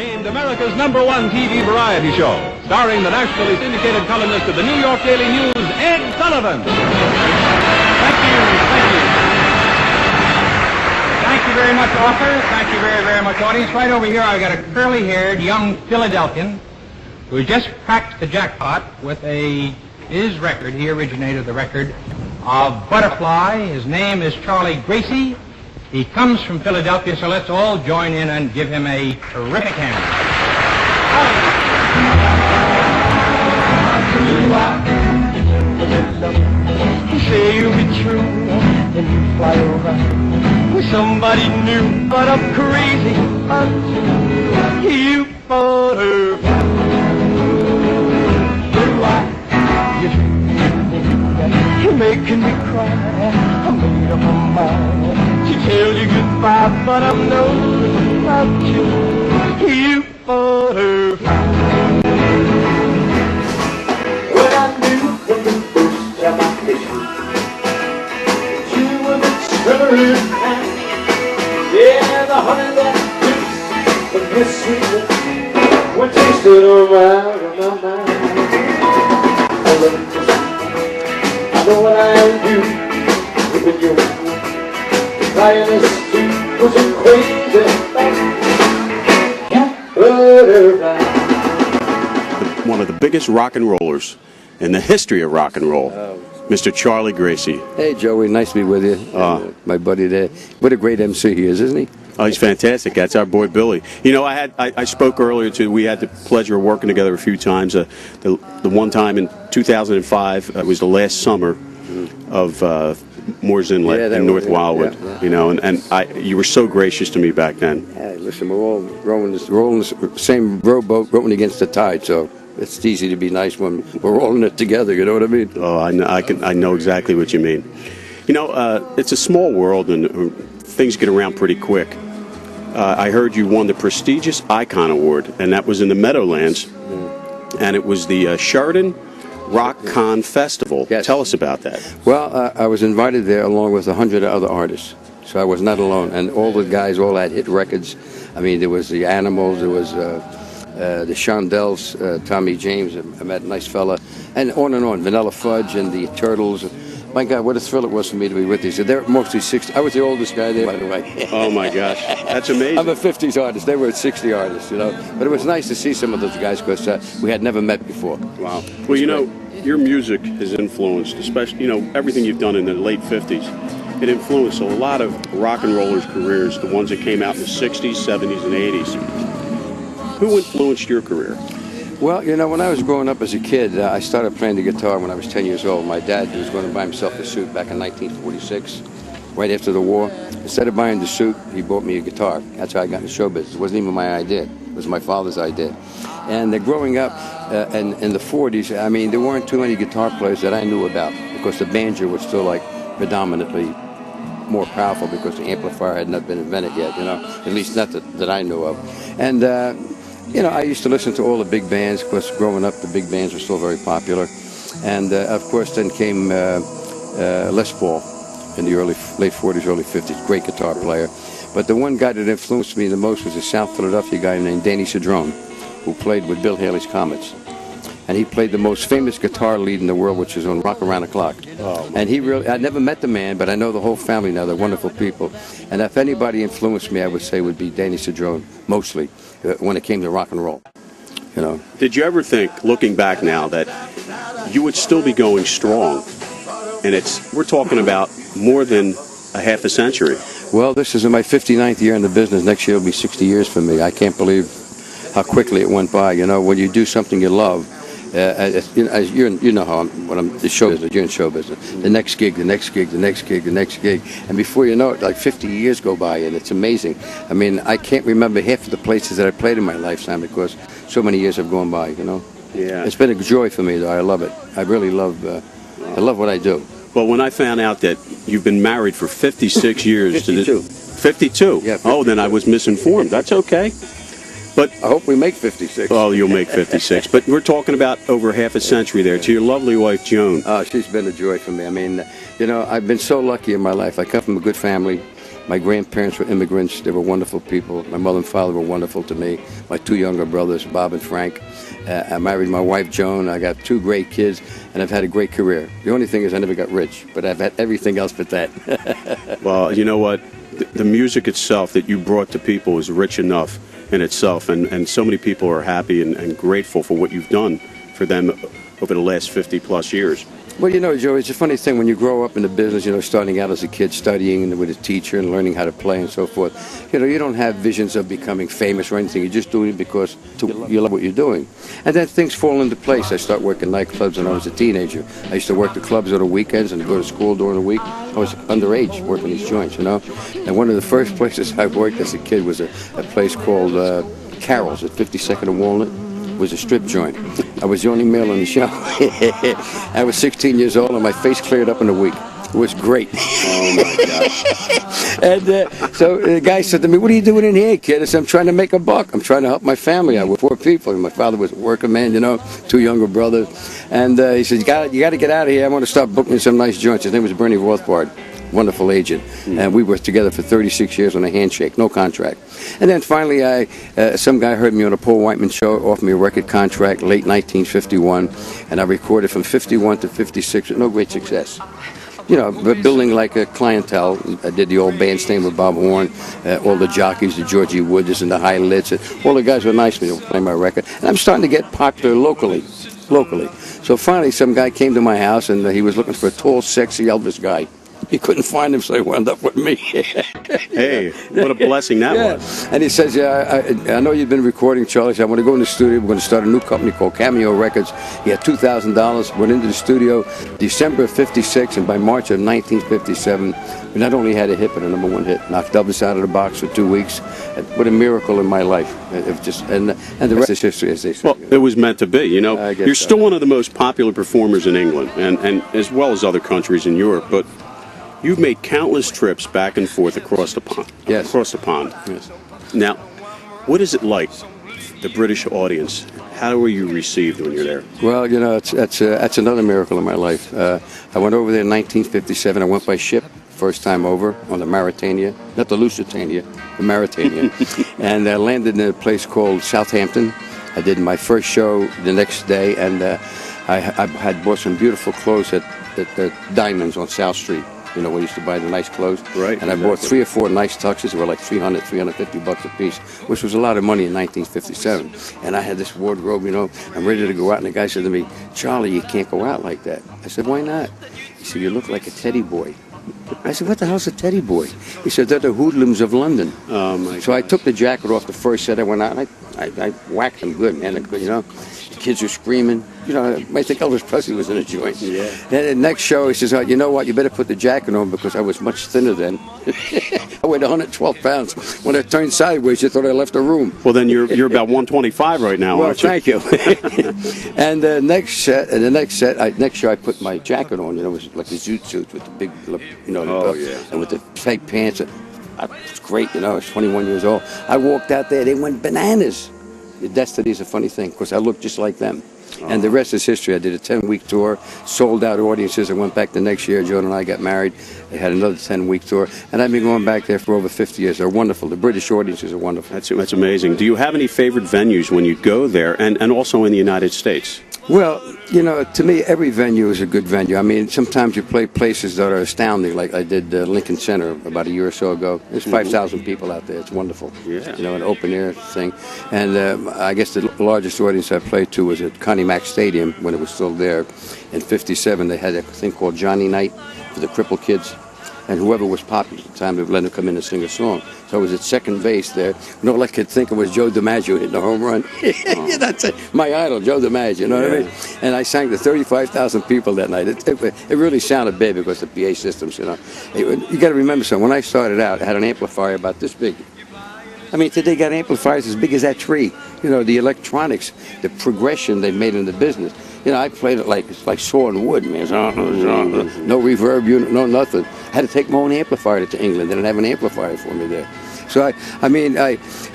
named America's #1 TV variety show, starring the nationally syndicated columnist of the New York Daily News, Ed Sullivan. Thank you. Thank you very much, author. Thank you very, very much, audience. Right over here, I've got a curly-haired young Philadelphian who just cracked the jackpot with his record. He originated the record of Butterfly. His name is Charlie Gracie. He comes from Philadelphia, so let's all join in and give him a terrific hand. You say you'll be true and you fly around with somebody new, but I'm crazy unto you, butterfly. You're making me cry. I made up my mind to tell you goodbye, but I'm no without you, butterfly. What I knew from the first time I kissed you, you were the sugar kind. Yeah, the honey that tastes of your sweetness, what tasted around my mind. I love you. I know what I do, even you. Lioness too was a crazy butterfly. One of the biggest rock and rollers in the history of rock and roll, Mr. Charlie Gracie. Hey, Joey, nice to be with you. My buddy there. What a great MC he is, isn't he? Oh, he's fantastic. That's our boy Billy. You know, I spoke earlier too. We had the pleasure of working together a few times. The one time in 2005, it was the last summer of Moore's Inlet in North Wildwood. Yeah. You know, and you were so gracious to me back then. Hey, listen, we're all rowing the same rowboat, rowing against the tide. So it's easy to be nice when we're all in it together. You know what I mean? Oh, I know exactly what you mean. You know, it's a small world and things get around pretty quick. I heard you won the prestigious Icon Award, and that was in the Meadowlands, and it was the Sheridan Rock Con Festival. Yes. Tell us about that. Well, I was invited there along with 100 other artists, so I was not alone. And all the guys all had hit records. I mean, there was the Animals, there was the Shondells, Tommy James, I met a nice fella, and on. Vanilla Fudge and the Turtles. My God, what a thrill it was for me to be with these. They're mostly 60. I was the oldest guy there, by the way. Oh, my gosh. That's amazing. I'm a 50s artist. They were 60 artists, you know. But it was nice to see some of those guys because we had never met before. Wow. Well, you know, your music has influenced, especially, you know, everything you've done in the late 50s. It influenced a lot of rock and rollers' careers, the ones that came out in the 60s, 70s, and 80s. Who influenced your career? Well, you know, when I was growing up as a kid, I started playing the guitar when I was 10 years old. My dad was going to buy himself a suit back in 1946, right after the war. Instead of buying the suit, he bought me a guitar. That's how I got into show business. It wasn't even my idea. It was my father's idea. And growing up in the 40s, I mean, there weren't too many guitar players that I knew about because the banjo was still, like, predominantly more powerful because the amplifier had not been invented yet, you know, at least not that I knew of. And you know, I used to listen to all the big bands because growing up the big bands were still very popular. And of course then came Les Paul in the late 40s, early 50s, great guitar player. But the one guy that influenced me the most was a South Philadelphia guy named Danny Cedrone, who played with Bill Haley's Comets. And he played the most famous guitar lead in the world, which is on Rock Around the Clock. Oh, and he really, I never met the man, but I know the whole family now. They're wonderful people. And if anybody influenced me, I would say would be Danny Cedrone, mostly, when it came to rock and roll. You know. Did you ever think, looking back now, that you would still be going strong? And we're talking about more than a half a century. Well, this is my 59th year in the business. Next year will be 60 years for me. I can't believe how quickly it went by. You know, when you do something you love, you know how the show business. You're in show business. The next gig, the next gig, the next gig, the next gig, and before you know it, like 50 years go by, and it's amazing. I mean, I can't remember half of the places that I played in my lifetime because so many years have gone by. You know. Yeah. It's been a joy for me, though. I love it. I really love. I love what I do. Well, when I found out that you've been married for 56 years 52. 52. Yeah. 52. Oh, then I was misinformed. That's okay. But I hope we make 56. Oh, you'll make 56. But we're talking about over half a century there. To your lovely wife, Joan. Oh, she's been a joy for me. I mean, you know, I've been so lucky in my life. I come from a good family. My grandparents were immigrants. They were wonderful people. My mother and father were wonderful to me. My two younger brothers, Bob and Frank. I married my wife, Joan. I got two great kids, and I've had a great career. The only thing is I never got rich, but I've had everything else but that. Well, you know what? The music itself that you brought to people is rich enough in itself, and so many people are happy and grateful for what you've done for them over the last 50-plus years. Well, you know, Joe, it's a funny thing when you grow up in the business, you know, starting out as a kid, studying with a teacher and learning how to play and so forth. You know, you don't have visions of becoming famous or anything. You're just doing it because you love what you're doing. And then things fall into place. I start working nightclubs when I was a teenager. I used to work the clubs on the weekends and go to school during the week. I was underage working these joints, you know. And one of the first places I worked as a kid was a place called Carol's at 52nd and Walnut. It was a strip joint. I was the only male on the show. I was 16 years old and my face cleared up in a week. It was great. Oh my gosh. And so the guy said to me, "What are you doing in here, kid?" I said, "I'm trying to make a buck. I'm trying to help my family. I was 4 people. My father was a working man, you know, 2 younger brothers." And he said, you got to get out of here. I want to start booking some nice joints. His name was Bernie Rothbard. Wonderful agent, and we were together for 36 years on a handshake, no contract. And then finally, some guy heard me on a Paul Whiteman show, offered me a record contract, late 1951, and I recorded from 51 to 56 with no great success. You know, but building like a clientele. I did the old bandstand with Bob Horn, all the jockeys, the Georgie Wooders and the High Lids, and all the guys were nice to me to play my record. And I'm starting to get popular locally. So finally, some guy came to my house, and he was looking for a tall, sexy Elvis guy. He couldn't find him, so he wound up with me. Hey, what a blessing that was. And he says, I know you've been recording, Charlie. So I want to go in the studio. We're going to start a new company called Cameo Records. He had $2,000. Went into the studio December of 56, and by March of 1957, we not only had a hit, but a #1 hit. Knocked Elvis out of the box for 2 weeks. What a miracle in my life. And the rest is history, as they say. Well, it was meant to be. You know, you're so. still one of the most popular performers in England, and as well as other countries in Europe, but you've made countless trips back and forth across the pond. Yes. Across the pond. Yes. Now, what is it like, the British audience? How were you received when you're there? Well, you know, that's another miracle in my life. I went over there in 1957. I went by ship, first time over, on the Mauritania. Not the Lusitania, the Mauritania. And I landed in a place called Southampton. I did my first show the next day, and I had bought some beautiful clothes at Diamonds on South Street. You know, we used to buy the nice clothes. Right. And I bought 3 or 4 nice tuxes. They were like $350 a piece, which was a lot of money in 1957. And I had this wardrobe, you know. I'm ready to go out. And the guy said to me, "Charlie, you can't go out like that." I said, "Why not?" He said, "You look like a teddy boy." I said, "What the hell's a teddy boy?" He said, "They're the hoodlums of London." Oh, my So I took the jacket off the first set. I went out, and I whacked them good, man. You know, the kids were screaming. You know, I think Elvis Presley was in a joint. Yeah. Then the next show, he says, "Oh, you know what? You better put the jacket on," because I was much thinner then. I weighed 112 pounds. When I turned sideways, you thought I left the room. Well, then you're about 125 right now, Well, aren't you? thank you. And the next show, I put my jacket on. You know, it was like a zoot suit with the big, you know, and with the fake pants. It was great. You know, I was 21 years old. I walked out there. They went bananas. The destiny's a funny thing, because I looked just like them. And the rest is history. I did a 10-week tour, sold out audiences. I went back the next year. Joan and I got married. I had another 10-week tour. And I've been going back there for over 50 years. They're wonderful. The British audiences are wonderful. That's amazing. Do you have any favorite venues when you go there, and also in the United States? Well, you know, to me, every venue is a good venue. I mean, sometimes you play places that are astounding, like I did Lincoln Center about a year or so ago. There's 5,000 people out there. It's wonderful. Yeah. You know, an open-air thing. And I guess the largest audience I played to was at Connie Mack Stadium when it was still there. In 57, they had a thing called Johnny Night for the crippled kids. And whoever was popular at the time, they would let them come in and sing a song. So I was at second base there. And all I could think of was Joe DiMaggio hitting a home run. Yeah, that's it. My idol, Joe DiMaggio, you know what I mean? And I sang to 35,000 people that night. It really sounded big because of the PA systems, you know. You got to remember something. When I started out, I had an amplifier about this big. I mean, today got amplifiers as big as that tree. You know, the electronics, the progression they made in the business. You know, I played it like it's like sawing wood, man. No reverb unit, no nothing. I had to take my own amplifier to England. They didn't have an amplifier for me there. So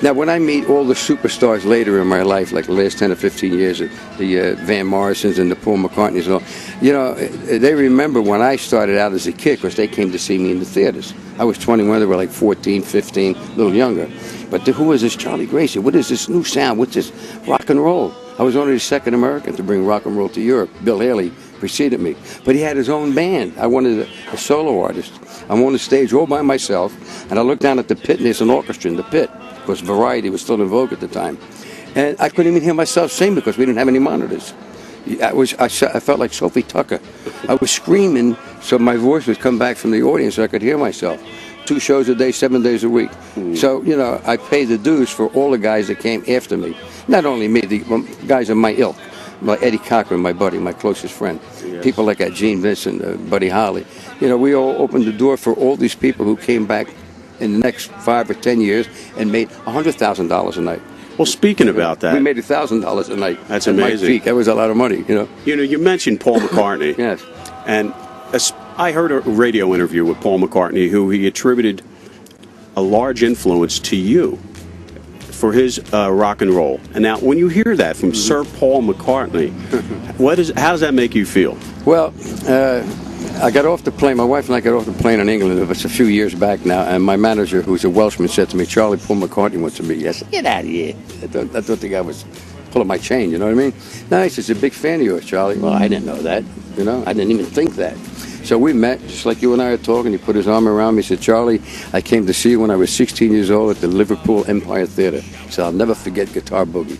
now when I meet all the superstars later in my life, like the last 10 or 15 years, the Van Morrisons and the Paul McCartneys and all, they remember when I started out as a kid because they came to see me in the theaters. I was 21, they were like 14, 15, a little younger. But who is this Charlie Gracie? What is this new sound? What's this rock and roll? I was only the second American to bring rock and roll to Europe. Bill Haley preceded me. But he had his own band. I wanted a solo artist. I'm on the stage all by myself, and I looked down at the pit, and there's an orchestra in the pit, because variety was still in vogue at the time. And I couldn't even hear myself sing because we didn't have any monitors. I felt like Sophie Tucker. I was screaming so my voice would come back from the audience so I could hear myself. 2 shows a day, 7 days a week. So, I paid the dues for all the guys that came after me. Not only me, the guys of my ilk. Like Eddie Cochran, my buddy, my closest friend. Yes. People like that, Gene Vincent, Buddy Holly. We all opened the door for all these people who came back in the next 5 or 10 years and made $100,000 a night. Well, speaking about that, we made $1,000 a night. That's amazing. My peak. That was a lot of money, You mentioned Paul McCartney. Yes. And I heard a radio interview with Paul McCartney, who he attributed a large influence to you for his rock and roll. And now, when you hear that from Sir Paul McCartney, how does that make you feel? Well, I got off the plane. My wife and I got off the plane in England. It was a few years back now, and my manager, who's a Welshman, said to me, "Charlie, Paul McCartney wants to meet you." I said, "Get out of here!" I thought the guy was pulling my chain. You know what I mean? Nice. He's a big fan of yours, Charlie. Well, I didn't know that. I didn't even think that. So we met, just like you and I are talking. He put his arm around me. He said, "Charlie, I came to see you when I was 16 years old at the Liverpool Empire Theatre." He said, "I'll never forget Guitar Boogie."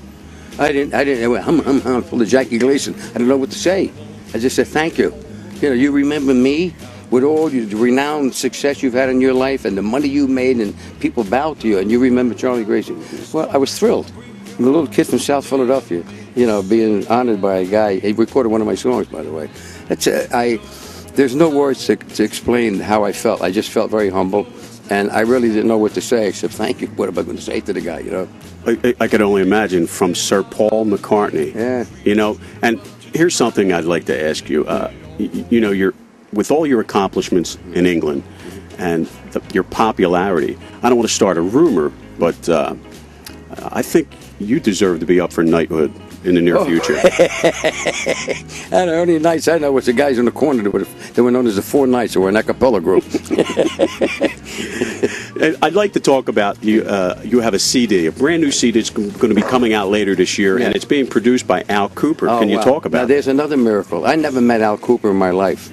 I went hum, full of Jackie Gleason. I didn't know what to say. I just said, "Thank you. You remember me with all the renowned success you've had in your life and the money you made and people bowed to you, and you remember Charlie Gracie." Well, I was thrilled. I'm a little kid from South Philadelphia, being honored by a guy. He recorded one of my songs, by the way. There's no words to explain how I felt. I just felt very humble, and I really didn't know what to say except thank you. What am I going to say to the guy, I could only imagine, from Sir Paul McCartney. Yeah. And here's something I'd like to ask you. You're with all your accomplishments in England and your popularity. I don't want to start a rumor, but I think you deserve to be up for knighthood in the near future. And the only knights I know was the guys in the corner that were known as the Four Knights, who were an a cappella group. And I'd like to talk about you. You have a CD, a brand new CD that's going to be coming out later this year, and it's being produced by Al Cooper. Can you talk about it? There's another miracle. I never met Al Cooper in my life.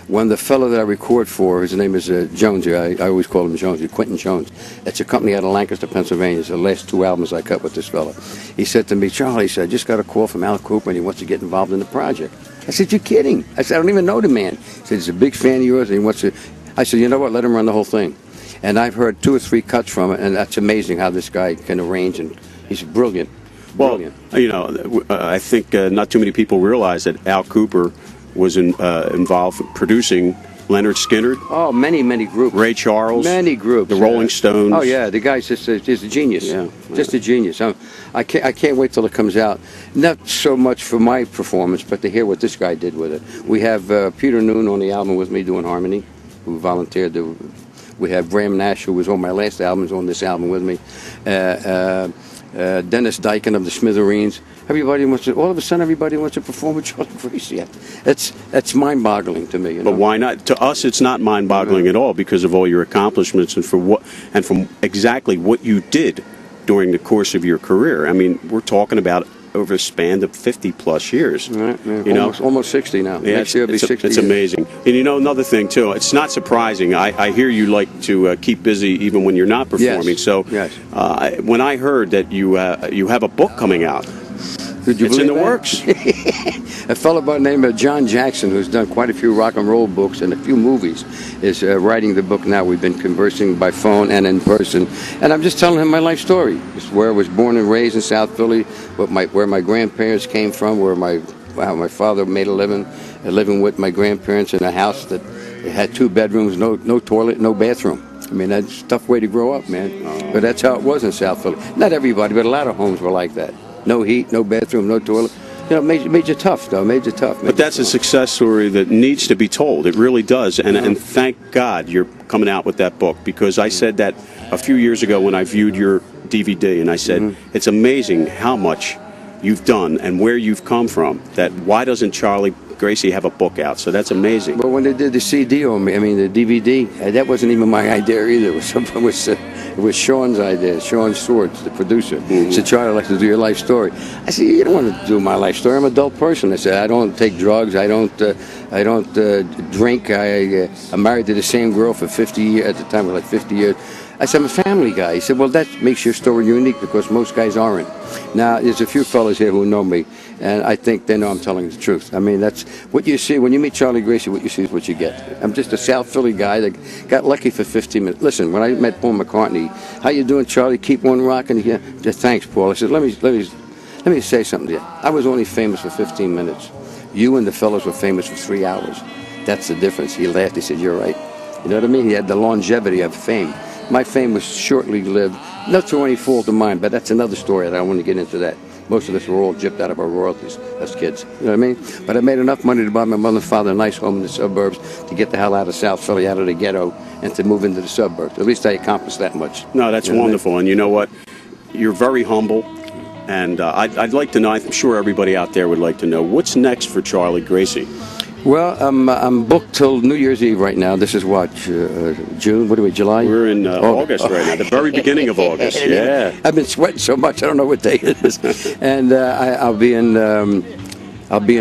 When the fellow that I record for, his name is Jonesy, I always call him Jonesy, Quentin Jones. It's a company out of Lancaster, Pennsylvania. It's the last 2 albums I cut with this fellow. He said to me, "Charlie," he said, "I just got a call from Al Cooper and he wants to get involved in the project." I said, "You're kidding." I said, "I don't even know the man." He said, "He's a big fan of yours and he wants to." I said, "You know what, let him run the whole thing." And I've heard 2 or 3 cuts from it, and that's amazing how this guy can arrange, and he's brilliant. Brilliant. Well, I think not too many people realize that Al Cooper was involved in producing Leonard Skinner. Oh, many groups. Ray Charles. Many groups. The Rolling Stones. Oh, yeah. The guy's just a genius. Yeah. Just a genius. I can't wait till it comes out. Not so much for my performance, but to hear what this guy did with it. We have Peter Noon on the album with me doing harmony, who volunteered to. We have Graham Nash, who was on my last album, is on this album with me. Dennis Dyken of the Smithereens. All of a sudden, everybody wants to perform with Charlie Gracie. That's mind-boggling to me. But why not? To us, it's not mind-boggling at all because of all your accomplishments and from exactly what you did during the course of your career. I mean, we're talking about over a span of 50-plus years. Right, yeah, almost 60 now. Yeah, Next year will be 60 It's years. amazing. And another thing, too, it's not surprising. I hear you like to keep busy even when you're not performing. Yes. So Yes. When I heard that you have a book coming out, it's in the works. A fellow by the name of John Jackson, who's done quite a few rock and roll books and a few movies, is writing the book now. We've been conversing by phone and in person, and I'm just telling him my life story. It's where I was born and raised in South Philly, where my grandparents came from, where my father made a living with my grandparents in a house that had 2 bedrooms, no toilet, no bathroom. I mean, that's a tough way to grow up, man. But that's how it was in South Philly. Not everybody, but a lot of homes were like that. No heat, no bathroom, no toilet. made you tough, though. Made you tough. But that's a success story that needs to be told. It really does. And thank God you're coming out with that book, because I said that a few years ago when I viewed your DVD, and I said, it's amazing how much you've done and where you've come from. That why doesn't Charlie Gracie have a book out? So that's amazing. But when they did the CD on me, the DVD, that wasn't even my idea either. It was Sean's idea. Sean Swords, the producer. He said, Charlie, I'd like to do your life story. I said, you don't want to do my life story. I'm an adult person. I said, I don't take drugs. I don't drink. I'm married to the same girl for 50 years. At the time, it was like 50 years. I said, I'm a family guy. He said, well, that makes your story unique because most guys aren't. Now, there's a few fellas here who know me, and I think they know I'm telling the truth. That's what you see. When you meet Charlie Gracie, what you see is what you get. I'm just a South Philly guy that got lucky for 15 minutes. Listen, when I met Paul McCartney, how you doing, Charlie? Keep on rocking. Yeah, thanks, Paul. I said, let me say something to you. I was only famous for 15 minutes. You and the fellas were famous for 3 hours. That's the difference. He laughed. He said, you're right. You know what I mean? He had the longevity of fame. My fame was shortly lived, not through any fault of mine, but that's another story. I don't want to get into that. Most of us were all gypped out of our royalties as kids. You know what I mean? But I made enough money to buy my mother and father a nice home in the suburbs to get the hell out of South Philly, out of the ghetto, and to move into the suburbs. At least I accomplished that much. No, that's wonderful. And you know what? You're very humble. And I'd like to know, I'm sure everybody out there would like to know, what's next for Charlie Gracie? Well, I'm booked till New Year's Eve right now. This is what, June? What are we, July? We're in August right now, the very beginning of August. Yeah. I've been sweating so much, I don't know what day it is. And I'll be in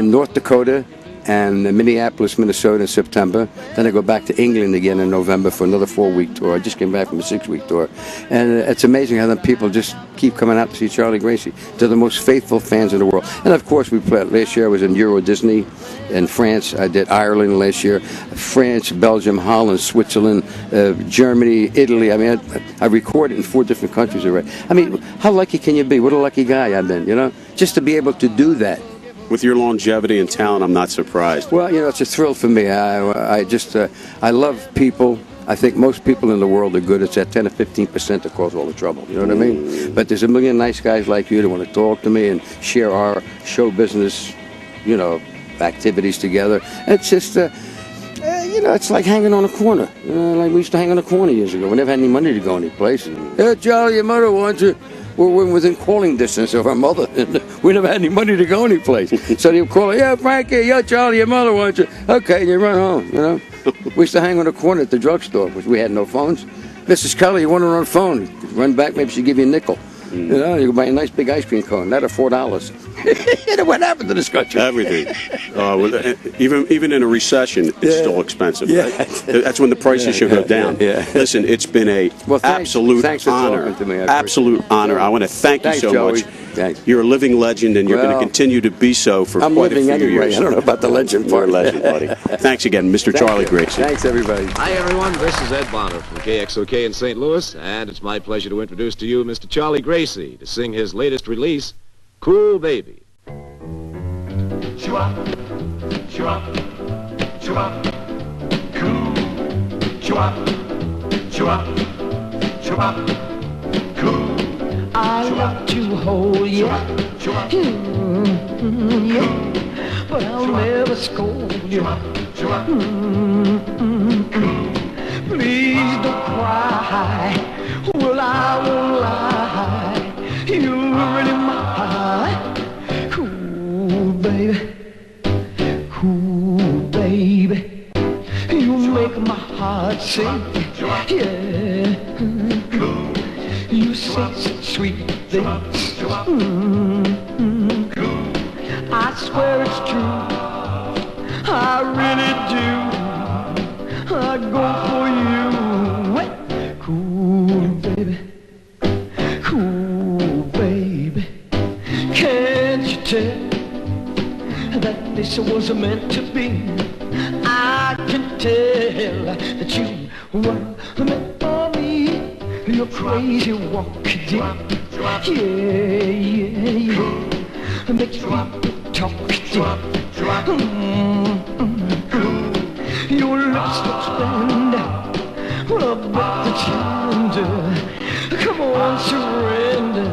North Dakota and Minneapolis, Minnesota in September. Then I go back to England again in November for another 4-week tour. I just came back from a 6-week tour. And it's amazing how the people just keep coming out to see Charlie Gracie. They're the most faithful fans in the world. And of course, we played. Last year I was in Euro Disney in France. I did Ireland last year. France, Belgium, Holland, Switzerland, Germany, Italy. I recorded in 4 different countries already. How lucky can you be? What a lucky guy I've been, just to be able to do that. With your longevity and talent, I'm not surprised. Well, it's a thrill for me. I love people. I think most people in the world are good. It's that 10 or 15% that cause all the trouble. You know what I mean? But there's a million nice guys like you that want to talk to me and share our show business, activities together. It's just, it's like hanging on a corner. Like we used to hang on a corner years ago. We never had any money to go any place. Hey, Charlie, your mother wants you. We're within calling distance of our mother. We never had any money to go anyplace. So they'd call her, yeah, Frankie, yeah, Charlie, your mother wants you. Okay, and you run home, We used to hang on the corner at the drugstore, which we had no phones. Mrs. Kelly, you want her on the phone? Run back, maybe she'll give you a nickel. You go buy a nice big ice cream cone. That at $4. What happened to this country? Everything. Even in a recession, it's still expensive. Yeah. Right? That's when the prices should go down. Yeah. Listen, it's been an absolute honor. To me. Absolute honor. I want to thank you so Joey. much. Thanks. You're a living legend, and you're going to continue to be so for quite a few years. I don't know about the legend part. Legend, buddy. Thanks again, Mr. Charlie Gracie. Thanks, everybody. Hi, everyone. This is Ed Bonner from KXOK in St. Louis, and it's my pleasure to introduce to you Mr. Charlie Gracie to sing his latest release, Cool Baby. Chua, chua, chua, cool, chua, chua, chua, cool. I love to hold you, yeah, but I'll never scold you. Please don't cry, well I won't lie, you're really mine. Cool baby, you make my heart sing, yeah. You say such sweet things. I swear it's true. I really do. I go for you. Cool baby. Can't you tell that this was meant to be? I can tell that you were meant for me. You're crazy walking, yeah. Makes me talk, Your lips look splendid, well, I bet that you do. Come on, surrender.